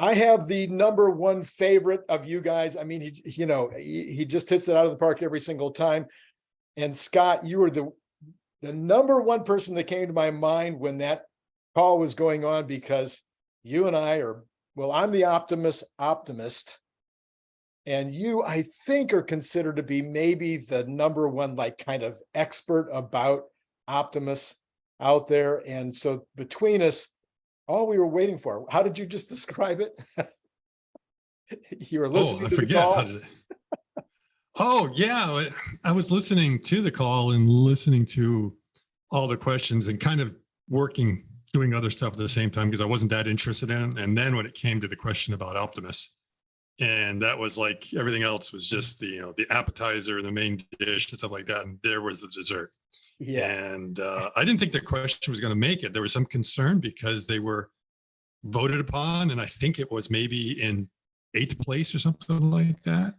I have the number one favorite of you guys. I mean, he just hits it out of the park every single time. And Scott, you were the number one person that came to my mind when that call was going on, because you and I are, well, I'm the optimist. And you, I think, are considered to be maybe the number one, like, kind of expert about Optimus out there. And so between us, all we were waiting for, how did you just describe it? You were listening to the call? Oh, yeah. I was listening to the call and listening to all the questions and kind of doing other stuff at the same time because I wasn't that interested in it. And then when it came to the question about Optimus, and that was like everything else was just the appetizer, the main dish, and stuff like that. And there was the dessert. Yeah. And I didn't think the question was going to make it. There was some concern because they were voted upon, and I think it was maybe in 8th place or something like that.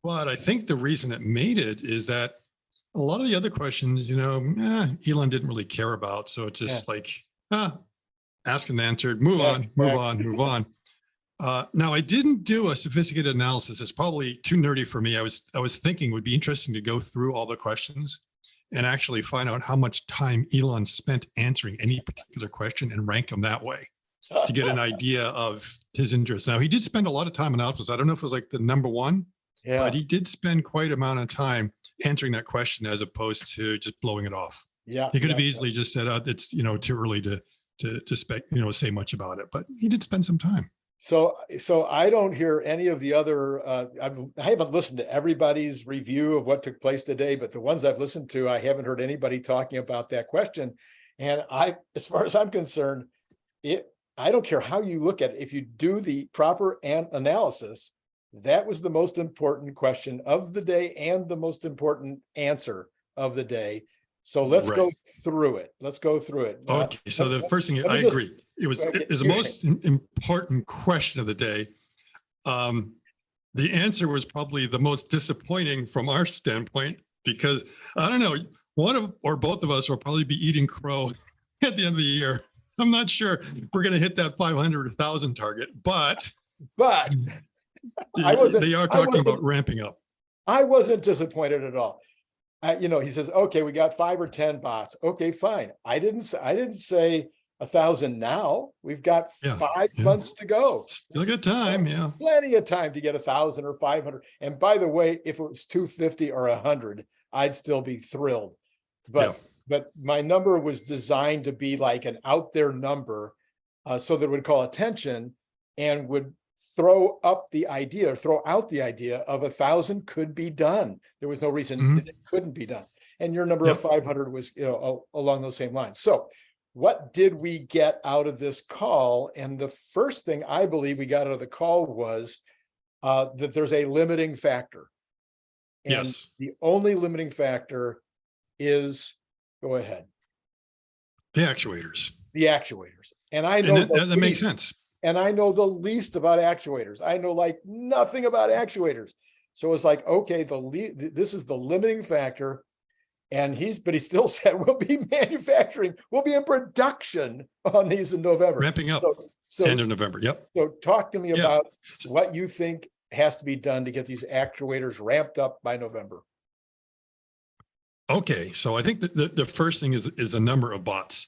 But I think the reason it made it is that a lot of the other questions, Elon didn't really care about. So it's just asked and answered, move on. Now, I didn't do a sophisticated analysis. It's probably too nerdy for me. I was thinking it would be interesting to go through all the questions and actually find out how much time Elon spent answering any particular question and rank them that way to get an idea of his interest. Now, he did spend a lot of time on Optimus. I don't know if it was like the number one, but he did spend quite an amount of time answering that question as opposed to just blowing it off. Yeah, he could have easily just said, it's too early to say much about it, but he did spend some time. So I don't hear any of the other, I haven't listened to everybody's review of what took place today, but the ones I've listened to, I haven't heard anybody talking about that question. And as far as I'm concerned, I don't care how you look at it. If you do the proper analysis, that was the most important question of the day and the most important answer of the day. So let's go through it. Okay. So the first thing, I agree. It was the most important question of the day. The answer was probably the most disappointing from our standpoint, because I don't know, one of or both of us will probably be eating crow at the end of the year. I'm not sure we're going to hit that 500 or 1,000 target, but they are talking about ramping up. I wasn't disappointed at all. He says, okay, we got 5 or 10 bots. Okay, fine. I didn't say 1,000 now. We've got 5 months to go. Still got time, yeah. Plenty of time to get 1,000 or 500. And by the way, if it was 250 or 100, I'd still be thrilled. But my number was designed to be like an out there number, so that it would call attention and would throw out the idea of 1,000 could be done. There was no reason that it couldn't be done. And your number of 500 was, along those same lines. So what did we get out of this call? And the first thing I believe we got out of the call was that there's a limiting factor. And the only limiting factor is, go ahead. The actuators. And I know that makes sense. And I know the least about actuators. I know like nothing about actuators. So it's like, okay, this is the limiting factor. And he still said, we'll be manufacturing, we'll be in production on these in November. Ramping up end of November, So talk to me about what you think has to be done to get these actuators ramped up by November. Okay, so I think that the first thing is the number of bots.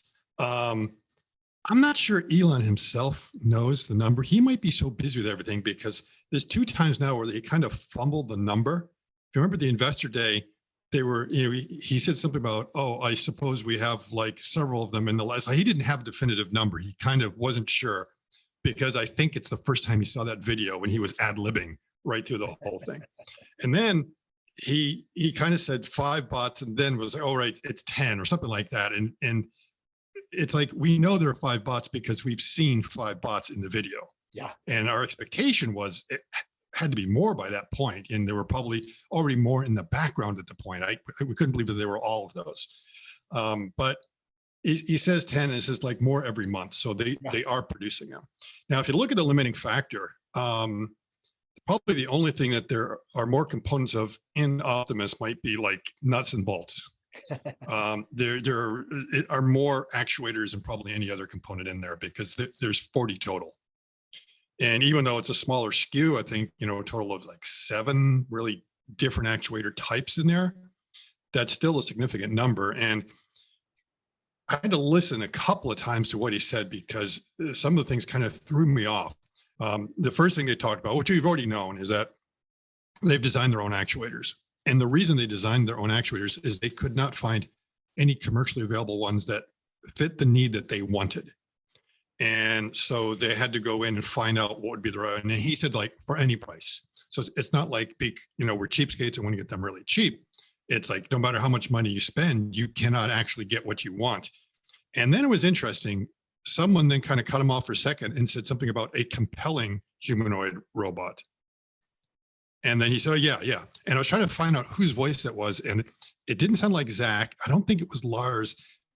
I'm not sure Elon himself knows the number. He might be so busy with everything because there's 2 times now where they kind of fumbled the number. If you remember the investor day, they were, he said something about, I suppose we have like several of them in the list. He didn't have a definitive number. He kind of wasn't sure because I think it's the first time he saw that video when he was ad-libbing right through the whole thing. And then he kind of said 5 bots and then was like, oh, right, it's 10 or something like that. And it's like, we know there are 5 bots because we've seen 5 bots in the video. Yeah. And our expectation was it had to be more by that point. And there were probably already more in the background at the point. We couldn't believe that there were all of those. But he says 10, and it says like more every month. So they are producing them. Now, if you look at the limiting factor, probably the only thing that there are more components of in Optimus might be like nuts and bolts. There are more actuators than probably any other component in there because there's 40 total. And even though it's a smaller SKU, I think, a total of like 7 really different actuator types in there, that's still a significant number. And I had to listen a couple of times to what he said because some of the things kind of threw me off. The first thing they talked about, which we've already known, is that they've designed their own actuators. And the reason they designed their own actuators is they could not find any commercially available ones that fit the need that they wanted. And so they had to go in and find out what would be the right. And he said, like, for any price. So it's not like big, we're cheapskates and want to get them really cheap. It's like, no matter how much money you spend, you cannot actually get what you want. And then it was interesting. Someone then kind of cut him off for a second and said something about a compelling humanoid robot. And then he said, oh, yeah. And I was trying to find out whose voice that was. And it didn't sound like Zach. I don't think it was Lars.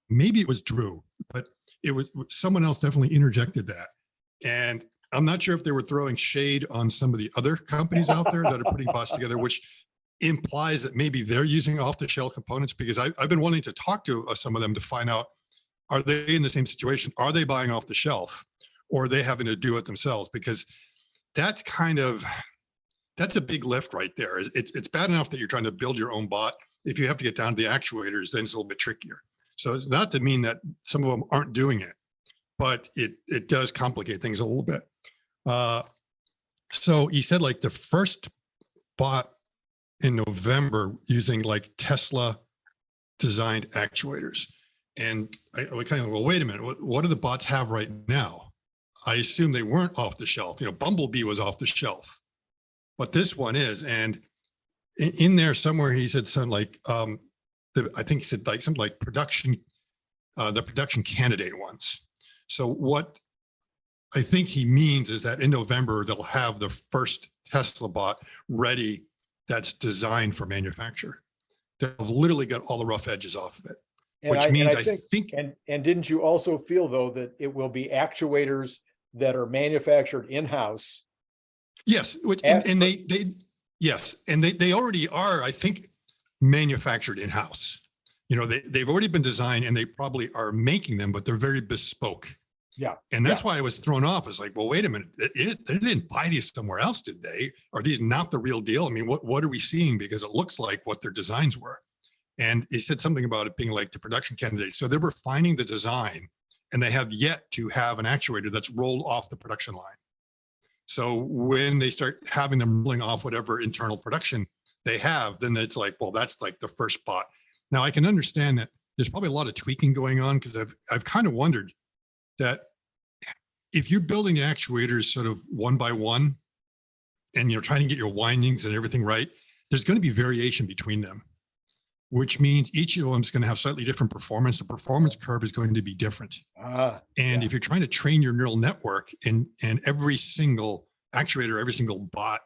Maybe it was Drew, but it was someone else definitely interjected that. And I'm not sure if they were throwing shade on some of the other companies out there that are putting bots together, which implies that maybe they're using off-the-shelf components, because I've been wanting to talk to some of them to find out, are they in the same situation? Are they buying off the shelf, or are they having to do it themselves? Because that's a big lift right there. It's bad enough that you're trying to build your own bot. If you have to get down to the actuators, then it's a little bit trickier. So it's not to mean that some of them aren't doing it, but it does complicate things a little bit. So he said, like, the first bot in November using like Tesla designed actuators. And I kind of, well, wait a minute, what do the bots have right now? I assume they weren't off the shelf. Bumblebee was off the shelf, but this one is. And in there somewhere, he said something like, I think he said like something like production, the production candidate ones. So what I think he means is that in November, they'll have the first Tesla bot ready that's designed for manufacture. They've literally got all the rough edges off of it, And which means I think. And didn't you also feel, though, that it will be actuators that are manufactured in-house? Yes, and they already are, I think, manufactured in-house. They've already been designed and they probably are making them, but they're very bespoke. Yeah. And that's why I was thrown off. It's like, well, wait a minute, they didn't buy these somewhere else, did they? Are these not the real deal? I mean, what are we seeing? Because it looks like what their designs were. And he said something about it being like the production candidate. So they were refining the design, and they have yet to have an actuator that's rolled off the production line. So when they start having them rolling off whatever internal production they have, then it's like, well, that's like the first bot. Now I can understand that there's probably a lot of tweaking going on, because I've kind of wondered that if you're building the actuators sort of one by one, and you're trying to get your windings and everything right, there's going to be variation between them, which means each of them is going to have slightly different performance. The performance curve is going to be different. If you're trying to train your neural network, and every single actuator, every single bot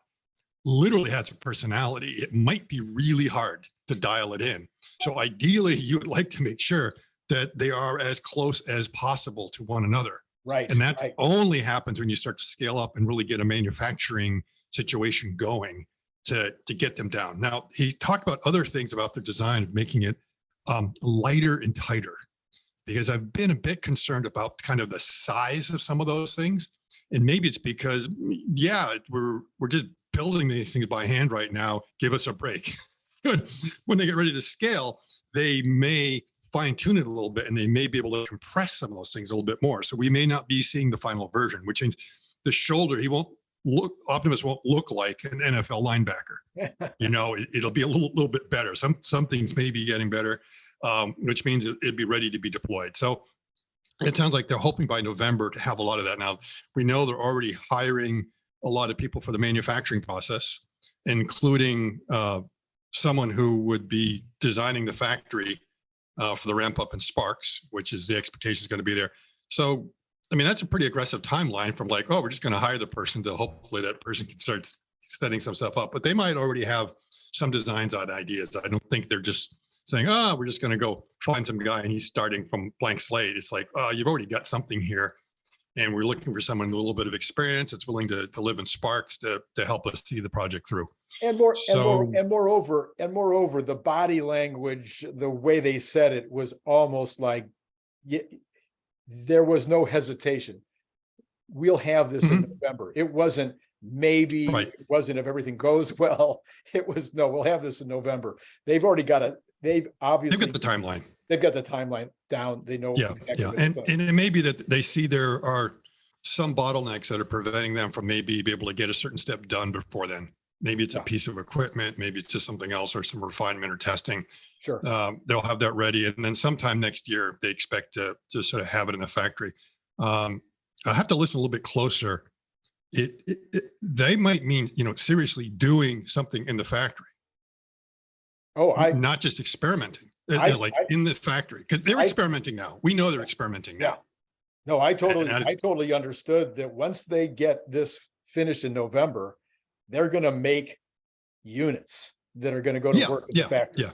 literally has a personality, it might be really hard to dial it in. So ideally, you would like to make sure that they are as close as possible to one another. Right. And that only happens when you start to scale up and really get a manufacturing situation going to get them down. Now, he talked about other things about the design of making it lighter and tighter, because I've been a bit concerned about kind of the size of some of those things. And maybe it's because, we're just building these things by hand right now. Give us a break. When they get ready to scale, they may fine tune it a little bit, and they may be able to compress some of those things a little bit more. So we may not be seeing the final version, which means the shoulder, Optimus won't look like an NFL linebacker. It'll be a little bit better. Some things may be getting better, which means it'd be ready to be deployed. So it sounds like they're hoping by November to have a lot of that. Now, we know they're already hiring a lot of people for the manufacturing process, including someone who would be designing the factory for the ramp up in Sparks, which is the expectation is going to be there. So, I mean, that's a pretty aggressive timeline from like, oh, we're just going to hire the person to hopefully that person can start setting some stuff up. But they might already have some designs on ideas. I don't think they're just saying, we're just going to go find some guy and he's starting from blank slate. It's like, you've already got something here. And we're looking for someone with a little bit of experience that's willing to live in Sparks to help us see the project through. And moreover, the body language, the way they said it was almost like there was no hesitation. we'll have this in Mhm. November. It wasn't maybe, Right. it wasn't if everything goes well. It was, no, we'll have this in November. They've already got it. They've They've obviously, got the timeline. they've got the timeline down. They know Yeah, exactly yeah. what they're And doing. it may be that they see there are some bottlenecks that are preventing them from maybe be able to get a certain step done before then. Maybe it's a Yeah. piece of equipment, maybe it's just something else or some refinement or testing. Sure. They'll have that ready. And then sometime next year, they expect to sort of have it in the factory. I have to listen a little bit closer. They might mean, seriously doing something in the factory, Oh, not just experimenting. I, It's like in the factory, because they're I, experimenting now. We know they're experimenting yeah. now. No, And I totally understood that once they get this finished in November, they're gonna make units that are gonna go to yeah, work in the yeah, factory.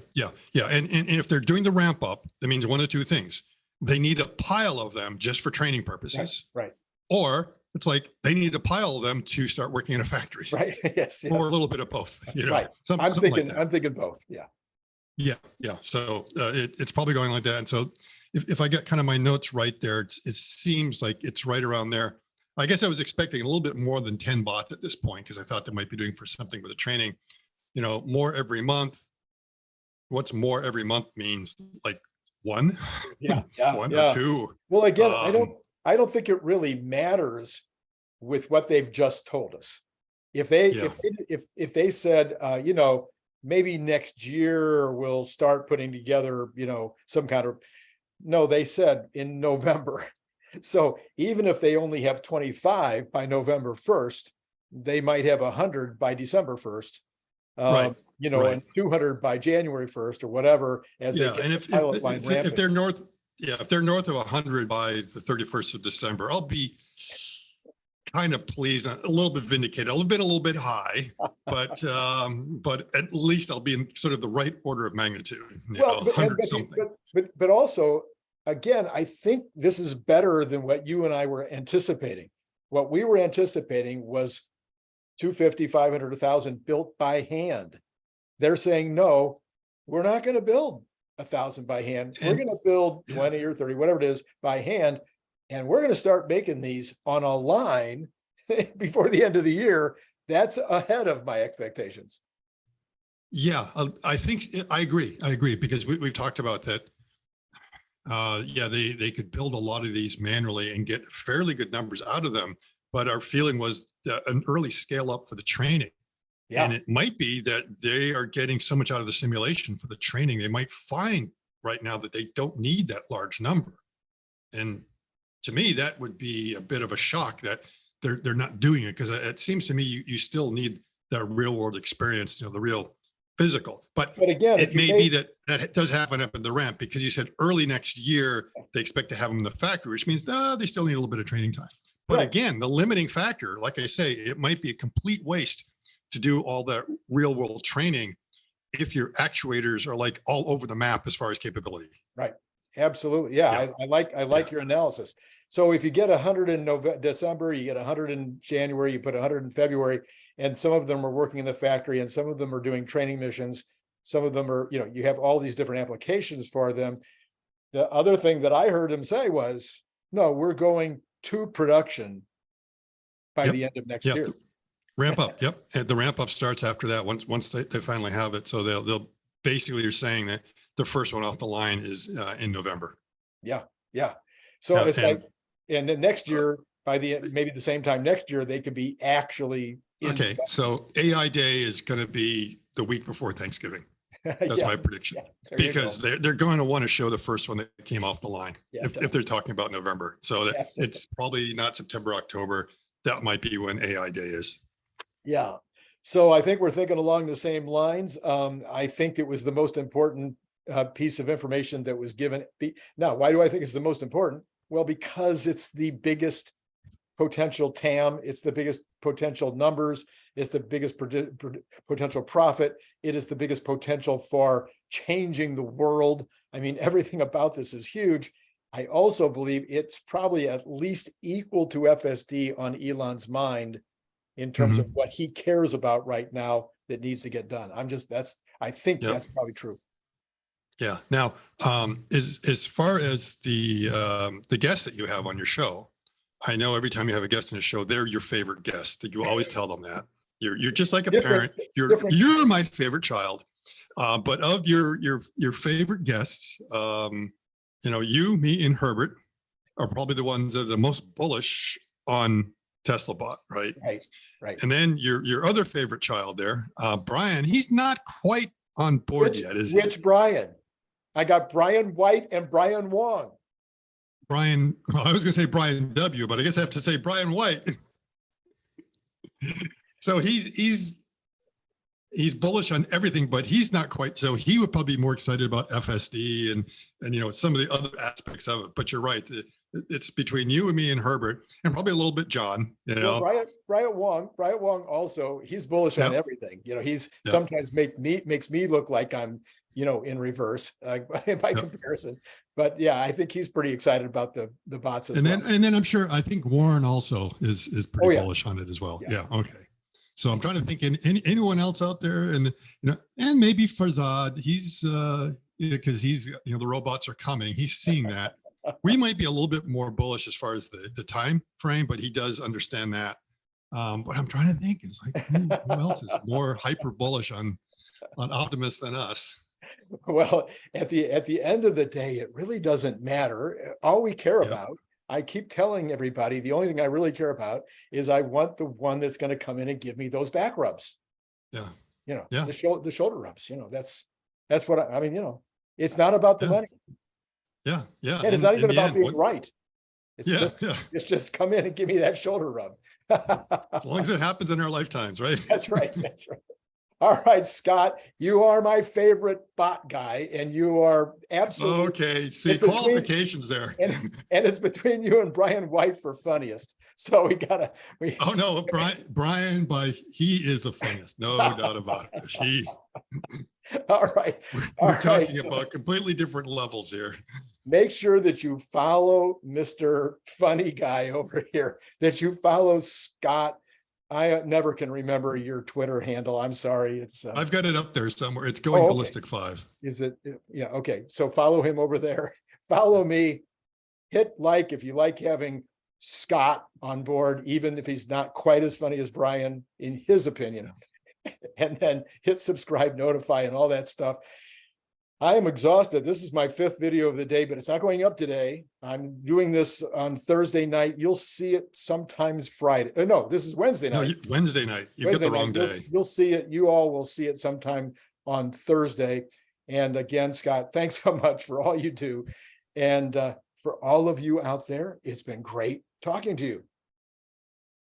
yeah. And if they're doing the ramp up, that means one of two things. They need a pile of them just for training purposes, Right, or it's like they need a pile of them to start working in a factory, right. Yes, or a yes. little bit of both. Right. Something like that. I'm thinking both. Yeah. Yeah, yeah. So it's probably going like that. And so if I get kind of my notes right there, it seems like it's right around there. I guess I was expecting a little bit more than 10 bots at this point, because I thought they might be doing for something with the training, more every month. What's more every month means, like one, Yeah, yeah, one or yeah. two. Well, again, Um, I don't think it really matters with what they've just told us. If they said, maybe next year we'll start putting together, some kind of, no, they said in November. So even if they only have 25 by November 1st, they might have 100 by December 1st. right, right. And 200 by January 1st or whatever, as they Yeah, get and the pilot line if ramping. they're north, yeah, if they're north of 100 by the 31st of December, I'll be kind of pleased, a little bit vindicated. I've been a little bit high, but at least I'll be in sort of the right order of magnitude. Well, 100 something. but also, again, I think this is better than what you and I were anticipating. What we were anticipating was 250, 500, 1,000 built by hand. They're saying, no, we're not going to build 1,000 by hand. We're And going to build yeah, 20 or 30, whatever it is, by hand. And we're going to start making these on a line before the end of the year. That's ahead of my expectations. yeah, I think I agree because we've talked about that. Yeah, they could build a lot of these manually and get fairly good numbers out of them. But our feeling was an early scale up for the training. And Yeah, it might be that they are getting so much out of the simulation for the training, they might find right now that they don't need that large number. And to me, that would be a bit of a shock that they're not doing it, because it seems to me you still need that real world experience, the real physical. But but again, it may be that does happen up in the ramp, because you said early next year they expect to have them in the factory, which means they still need a little bit of training time. But right. again, the limiting factor, like I say, it might be a complete waste to do all that real world training if your actuators are like all over the map as far as capability. Right. Absolutely. Yeah. Yeah. I like your analysis. So if you get 100 in December, you get 100 in January, you put 100 in February, and some of them are working in the factory and some of them are doing training missions. Some of them are, you have all these different applications for them. The other thing that I heard him say was, no, we're going to production by Yep. the end of next Yep. year. Ramp up. Yep. And the ramp up starts after that. Once they finally have it. So they'll basically, you're saying that the first one off the line is in November. Yeah. Yeah. So it's And and then next year, maybe the same time next year, they could be actually in. okay. So AI Day is going to be the week before Thanksgiving. That's Yeah, my prediction, yeah, there you because go. they're going to want to show the first one that came off the line, Yeah, if they're talking about November. So that's it. it's probably not September, October. That might be when AI Day is. Yeah. So I think we're thinking along the same lines. I think it was the most important piece of information that was given. Now, why do I think it's the most important? Well, because it's the biggest potential TAM, it's the biggest potential numbers, it's the biggest potential profit, it is the biggest potential for changing the world. I mean, everything about this is huge. I also believe it's probably at least equal to FSD on Elon's mind in terms of what he cares about right now that needs to get done. I think Yep. that's probably true. Yeah. Now, as far as the guests that you have on your show, I know every time you have a guest in a show, they're your favorite guest. That you always tell them that. You're just like a Different, parent. You're my favorite child. But of your favorite guests, you, me, and Herbert are probably the ones that are the most bullish on Tesla bot, right? Right. And then your other favorite child there, Brian, he's not quite on board yet, is he? Which Brian? I got Brian White and Brian Wang. Brian, well, I was going to say Brian W, but I guess I have to say Brian White. So he's bullish on everything, but he's not quite. So he would probably be more excited about FSD and some of the other aspects of it. But you're right. It's between you and me and Herbert, and probably a little bit John. Well, Brian Wang also, he's bullish on everything. He's sometimes makes me look like I'm in reverse by comparison. But yeah, I think he's pretty excited about the bots as well. And then I think Warren also is pretty bullish on it as well. Yeah. Okay. So I'm trying to think anyone else out there, and and maybe Farzad. He's because he's the robots are coming. He's seeing that. We might be a little bit more bullish as far as the time frame, but he does understand that. But I'm trying to think, it's like who else is more hyper bullish on Optimus than us? Well, at the end of the day, it really doesn't matter. All we care about, I keep telling everybody, the only thing I really care about is I want the one that's going to come in and give me those back rubs. Yeah. The shoulder rubs. That's what I mean. It's not about the money. Yeah. And it's not even about being right. It's just come in and give me that shoulder rub. As long as it happens in our lifetimes, right? That's right. All right, Scott, you are my favorite bot guy, and you are absolutely okay. See, qualifications there, and it's between you and Brian White for funniest. So we. Oh no, Brian, he is a funniest, no doubt about it. All right, we're talking about completely different levels here. Make sure that you follow Mr. Funny Guy over here. That you follow Scott. I never can remember your Twitter handle. I'm sorry. It's I've got it up there somewhere. It's Going Ballistic 5. Is it? Yeah. Okay. So follow him over there. Follow me. Hit like if you like having Scott on board, even if he's not quite as funny as Brian, in his opinion. Yeah. And then hit subscribe, notify, and all that stuff. I am exhausted. This is my 5th video of the day, but it's not going up today. I'm doing this on Thursday night. You'll see it sometimes Friday. No, this is Wednesday night. No, Wednesday night. You get the wrong day. You'll see it. You all will see it sometime on Thursday. And again, Scott, thanks so much for all you do. And for all of you out there, it's been great talking to you.